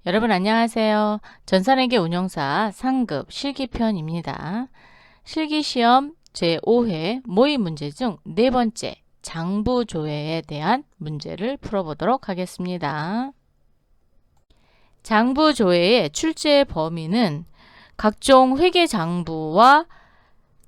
여러분 안녕하세요. 전산회계 운용사 상급 실기편입니다. 실기시험 제5회 모의 문제 중 네 번째 장부조회에 대한 문제를 풀어보도록 하겠습니다. 장부조회의 출제 범위는 각종 회계장부와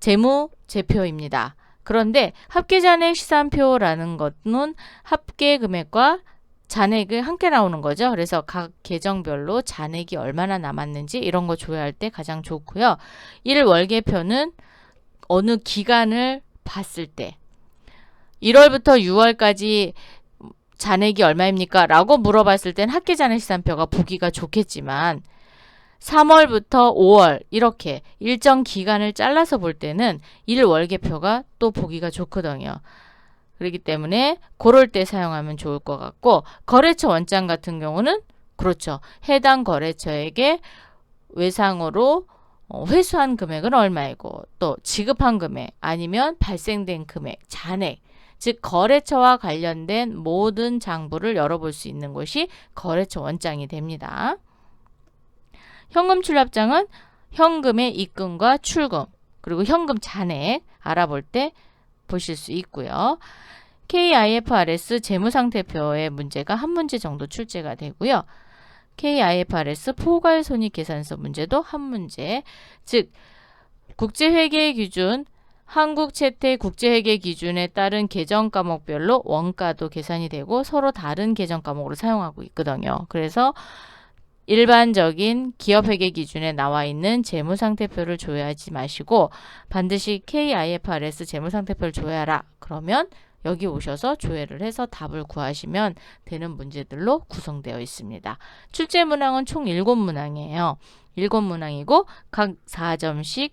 재무제표입니다. 그런데 합계잔액 시산표라는 것은 합계금액과 잔액을 함께 나오는 거죠. 그래서 각 계정별로 잔액이 얼마나 남았는지 이런 거 조회할 때 가장 좋고요. 1월계표는 어느 기간을 봤을 때 1월부터 6월까지 잔액이 얼마입니까? 라고 물어봤을 땐 합계잔액 시산표가 보기가 좋겠지만 3월부터 5월 이렇게 일정 기간을 잘라서 볼 때는 1월계표가 또 보기가 좋거든요. 그렇기 때문에 그럴 때 사용하면 좋을 것 같고, 거래처 원장 같은 경우는 그렇죠. 해당 거래처에게 외상으로 회수한 금액은 얼마이고 또 지급한 금액 아니면 발생된 금액, 잔액, 즉 거래처와 관련된 모든 장부를 열어볼 수 있는 곳이 거래처 원장이 됩니다. 현금 출납장은 현금의 입금과 출금, 그리고 현금 잔액 알아볼 때 보실 수 있고요. KIFRS 재무상태표의 문제가 한 문제 정도 출제가 되고요. KIFRS 포괄손익계산서 문제도 한 문제, 즉 국제회계 기준, 한국 채택 국제회계 기준에 따른 계정 과목별로 원가도 계산이 되고 서로 다른 계정 과목으로 사용하고 있거든요. 그래서 일반적인 기업회계 기준에 나와 있는 재무상태표를 조회하지 마시고 반드시 KIFRS 재무상태표를 조회하라. 그러면 여기 오셔서 조회를 해서 답을 구하시면 되는 문제들로 구성되어 있습니다. 출제 문항은 총 7문항이에요. 7문항이고 각 4점씩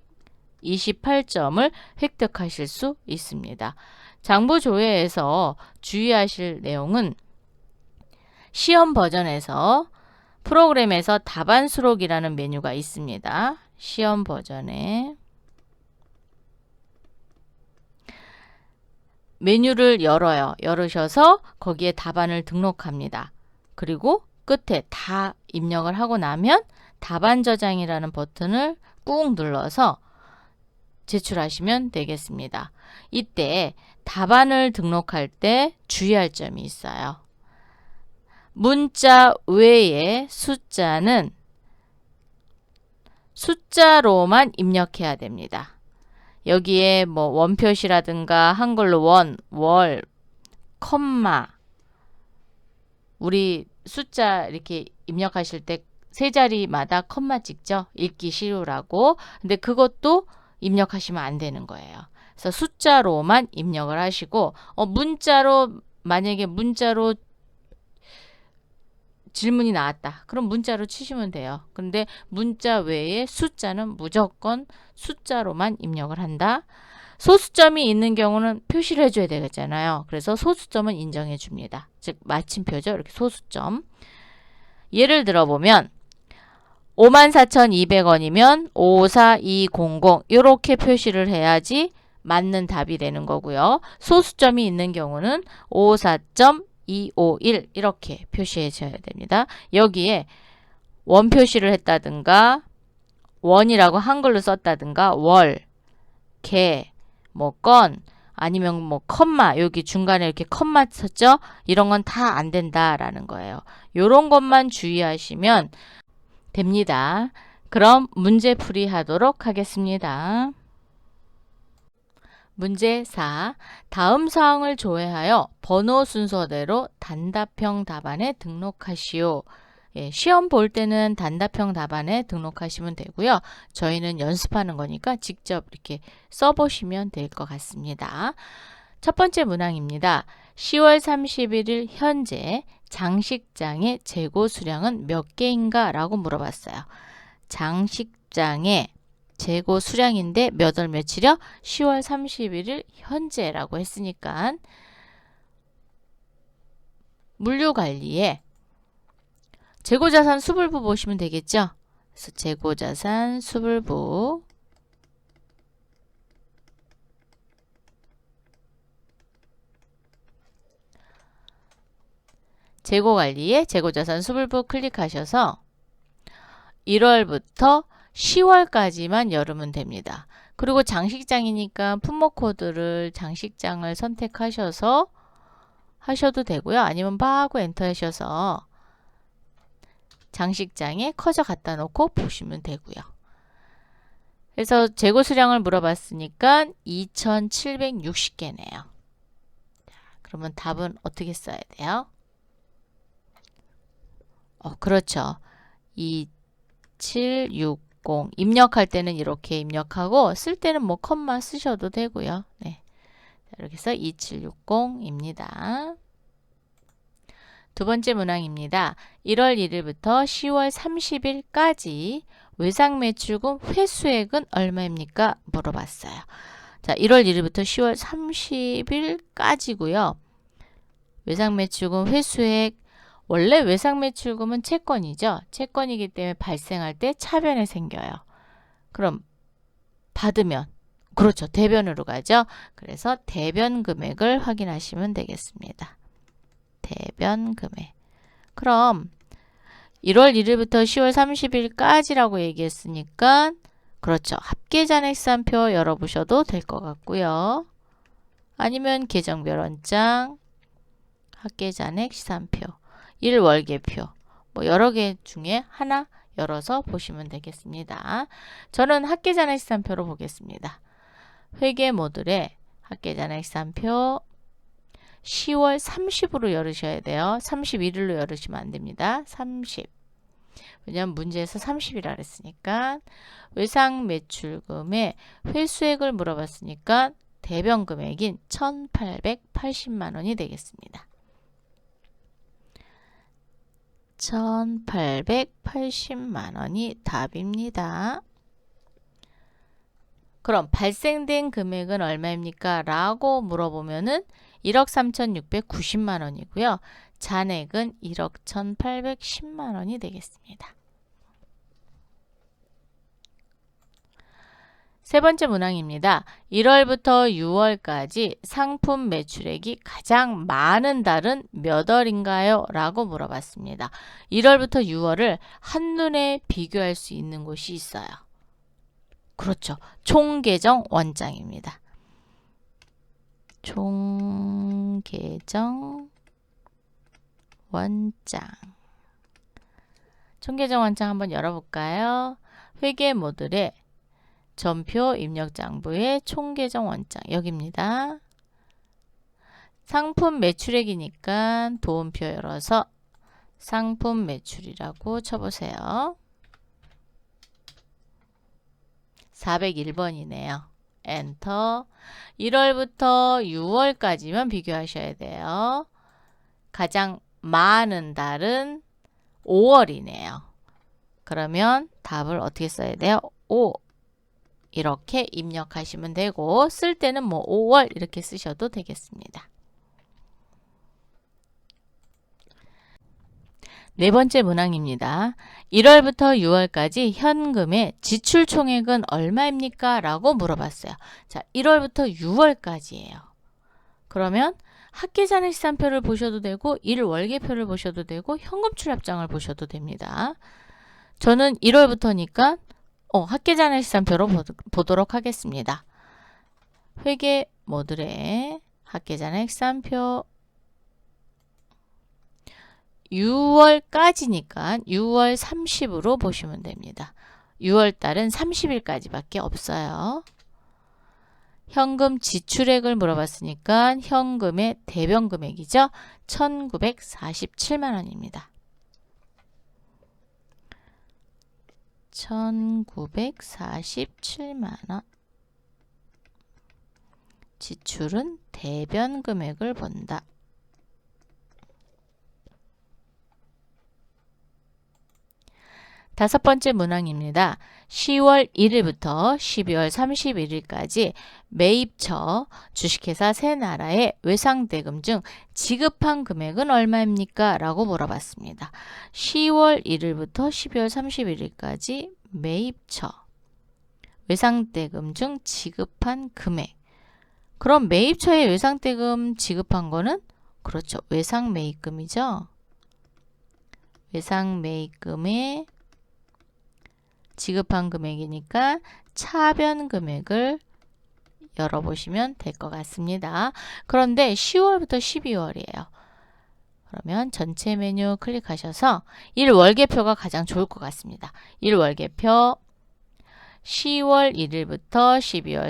28점을 획득하실 수 있습니다. 장부 조회에서 주의하실 내용은 시험 버전에서 프로그램에서 답안 수록이라는 메뉴가 있습니다. 시험 버전에 메뉴를 열어요. 열으셔서 거기에 답안을 등록합니다. 그리고 끝에 다 입력을 하고 나면 답안 저장이라는 버튼을 꾹 눌러서 제출하시면 되겠습니다. 이때 답안을 등록할 때 주의할 점이 있어요. 문자 외에 숫자는 숫자로만 입력해야 됩니다. 여기에 뭐 원표시라든가 한글로 원, 월, 컴마, 우리 숫자 이렇게 입력하실 때 세 자리마다 컴마 찍죠. 읽기 쉬우라고. 근데 그것도 입력하시면 안 되는 거예요. 그래서 숫자로만 입력을 하시고 문자로 만약에 문자로 질문이 나왔다. 그럼 문자로 치시면 돼요. 근데 문자 외에 숫자는 무조건 숫자로만 입력을 한다. 소수점이 있는 경우는 표시를 해줘야 되겠잖아요. 그래서 소수점은 인정해 줍니다. 즉 마침표죠. 이렇게 소수점. 예를 들어보면 54,200원이면 54200 이렇게 표시를 해야지 맞는 답이 되는 거고요. 소수점이 있는 경우는 54.251 이렇게 표시해 줘야 됩니다. 여기에 원 표시를 했다든가 원이라고 한글로 썼다든가 월, 개, 뭐 건, 아니면 뭐 컴마 여기 중간에 이렇게 컴마 썼죠? 이런 건 다 안 된다라는 거예요. 요런 것만 주의하시면 됩니다. 그럼 문제풀이 하도록 하겠습니다. 문제 4. 다음 사항을 조회하여 번호 순서대로 단답형 답안에 등록하시오. 예, 시험 볼 때는 단답형 답안에 등록하시면 되고요. 저희는 연습하는 거니까 직접 이렇게 써보시면 될 것 같습니다. 첫 번째 문항입니다. 10월 31일 현재 장식장의 재고 수량은 몇 개인가? 라고 물어봤어요. 장식장의 재고 수량인데 몇 월 며칠이요? 10월 31일 현재라고 했으니까 물류관리에 재고자산 수불부 보시면 되겠죠? 그래서 재고자산 수불부 재고관리에 재고자산 수불부 클릭하셔서 1월부터 10월까지만 열으면 됩니다. 그리고 장식장이니까 품목 코드를 장식장을 선택하셔서 하셔도 되고요. 아니면 바 하고 엔터 하셔서 장식장에 커져 갖다 놓고 보시면 되고요. 그래서 재고 수량을 물어봤으니까 2760개네요. 그러면 답은 어떻게 써야 돼요? 그렇죠. 2760 입력할 때는 이렇게 입력하고 쓸 때는 뭐 컴마 쓰셔도 되고요. 네. 이렇게 해서 2760입니다. 두 번째 문항입니다. 1월 1일부터 10월 30일까지 외상 매출금 회수액은 얼마입니까? 물어봤어요. 자, 1월 1일부터 10월 30일까지고요. 외상 매출금 회수액, 원래 외상 매출금은 채권이죠. 채권이기 때문에 발생할 때 차변에 생겨요. 그럼 받으면, 그렇죠. 대변으로 가죠. 그래서 대변 금액을 확인하시면 되겠습니다. 대변 금액. 그럼 1월 1일부터 10월 30일까지라고 얘기했으니까 그렇죠. 합계잔액시산표 열어보셔도 될 것 같고요. 아니면 계정별 원장, 합계잔액시산표, 1월계표 뭐 여러 개 중에 하나 열어서 보시면 되겠습니다. 저는 합계잔액시산표로 보겠습니다. 회계 모듈에 합계잔액시산표 10월 30으로 열으셔야 돼요. 31일로 열으시면 안 됩니다. 30. 왜냐하면 문제에서 30이라 그랬으니까. 외상 매출금의 회수액을 물어봤으니까 대변 금액인 1,880만 원이 되겠습니다. 1,880만 원이 답입니다. 그럼 발생된 금액은 얼마입니까? 라고 물어보면은 1억 3,690만 원이고요. 잔액은 1억 1,810만 원이 되겠습니다. 세 번째 문항입니다. 1월부터 6월까지 상품 매출액이 가장 많은 달은 몇 월인가요? 라고 물어봤습니다. 1월부터 6월을 한눈에 비교할 수 있는 곳이 있어요. 그렇죠. 총계정 원장입니다. 총계정 원장. 총계정 원장 한번 열어볼까요? 회계 모듈에 전표 입력장부의 총계정 원장 여기입니다. 상품 매출액이니까 도움표 열어서 상품 매출이라고 쳐보세요. 401번이네요. 엔터. 1월부터 6월까지만 비교하셔야 돼요. 가장 많은 달은 5월이네요. 그러면 답을 어떻게 써야 돼요? 5. 이렇게 입력하시면 되고 쓸 때는 뭐 5월 이렇게 쓰셔도 되겠습니다. 네 번째 문항입니다. 1월부터 6월까지 현금의 지출 총액은 얼마입니까? 라고 물어봤어요. 자, 1월부터 6월까지예요. 그러면 합계잔액시산표를 보셔도 되고 1월계표를 보셔도 되고 현금 출납장을 보셔도 됩니다. 저는 1월부터니까 합계잔액시산표로 보도록 하겠습니다. 회계 모듈에 합계잔액시산표 6월까지니까 6월 30으로 보시면 됩니다. 6월달은 30일까지밖에 없어요. 현금 지출액을 물어봤으니까 현금의 대변 금액이죠. 1,947만 원입니다. 1,947만 원. 지출은 대변 금액을 본다. 다섯 번째 문항입니다. 10월 1일부터 12월 31일까지 매입처 주식회사 세 나라의 외상대금 중 지급한 금액은 얼마입니까? 라고 물어봤습니다. 10월 1일부터 12월 31일까지 매입처 외상대금 중 지급한 금액. 그럼 매입처에 외상대금 지급한 거는 그렇죠. 외상매입금이죠. 외상매입금의 지급한 금액이니까 차변 금액을 열어보시면 될 것 같습니다. 그런데 10월부터 12월이에요. 그러면 전체 메뉴 클릭하셔서 1월계표가 가장 좋을 것 같습니다. 1월계표 10월 1일부터 12월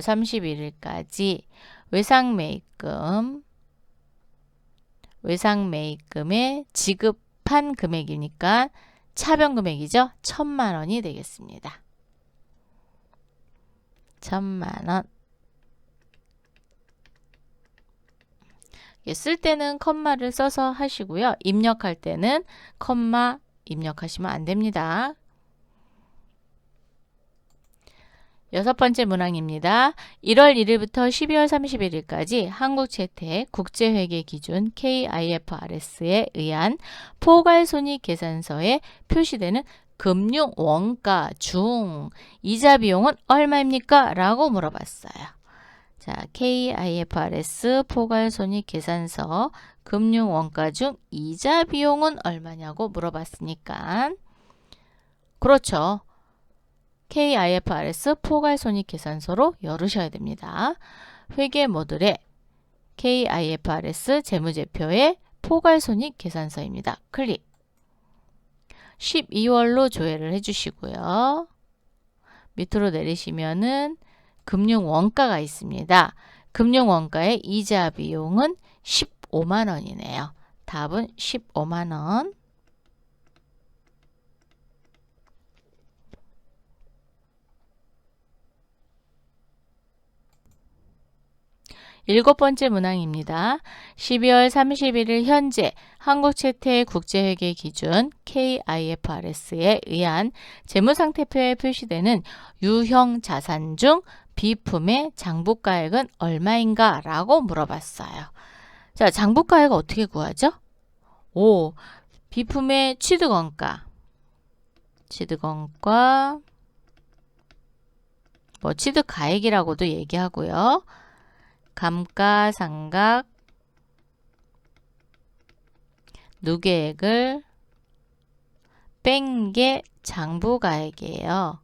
31일까지 외상매입금에 지급한 금액이니까 차변 금액이죠. 1,000만 원이 되겠습니다. 1,000만 원. 쓸 때는 컴마를 써서 하시고요. 입력할 때는 컴마 입력하시면 안 됩니다. 6번째 문항입니다. 1월 1일부터 12월 31일까지 한국채택 국제회계 기준 KIFRS에 의한 포괄손익 계산서에 표시되는 금융 원가 중 이자 비용은 얼마입니까? 라고 물어봤어요. 자, KIFRS 포괄손익 계산서 금융 원가 중 이자 비용은 얼마냐고 물어봤으니까 그렇죠. KIFRS 포괄손익 계산서로 열으셔야 됩니다. 회계 모듈에 KIFRS 재무제표의 포괄손익 계산서입니다. 클릭. 12월로 조회를 해주시고요. 밑으로 내리시면은 금융원가가 있습니다. 금융원가의 이자 비용은 15만 원이네요. 답은 15만 원. 일곱 번째 문항입니다. 12월 31일 현재 한국채택 국제회계 기준 KIFRS에 의한 재무상태표에 표시되는 유형 자산 중 비품의 장부가액은 얼마인가? 라고 물어봤어요. 자, 장부가액 어떻게 구하죠? 비품의 취득원가, 취득가액이라고도 얘기하고요. 감가상각 누계액을 뺀 게 장부가액이에요.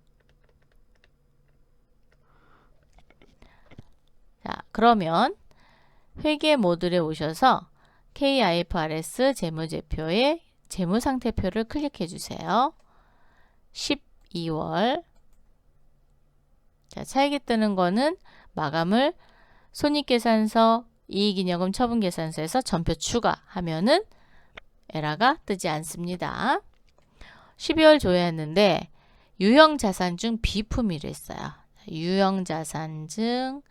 자, 그러면 회계 모듈에 오셔서 KIFRS 재무제표의 재무상태표를 클릭해 주세요. 12월. 자, 차익이 뜨는 거는 마감을 손익계산서, 이익잉여금 처분계산서에서 전표 추가하면은 에러가 뜨지 않습니다. 12월 조회했는데 유형자산 중 비품이라 했어요. 유형자산 중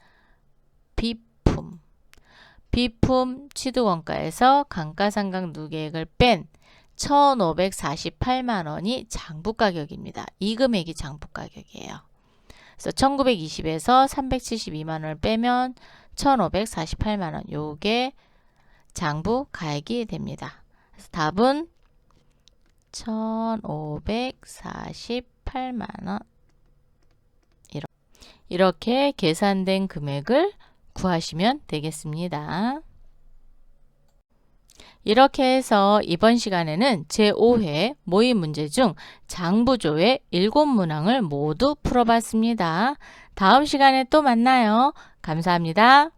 비품 취득원가에서 감가상각 누계액을 뺀 1,548만 원이 장부가격입니다. 이 금액이 장부가격이에요. 그래서 1920에서 372만 원을 빼면 1,548만 원. 요게 장부가액이 됩니다. 그래서 답은 1,548만 원. 이렇게 계산된 금액을 구하시면 되겠습니다. 이렇게 해서 이번 시간에는 제5회 모의 문제 중 장부조회 7문항을 모두 풀어봤습니다. 다음 시간에 또 만나요. 감사합니다.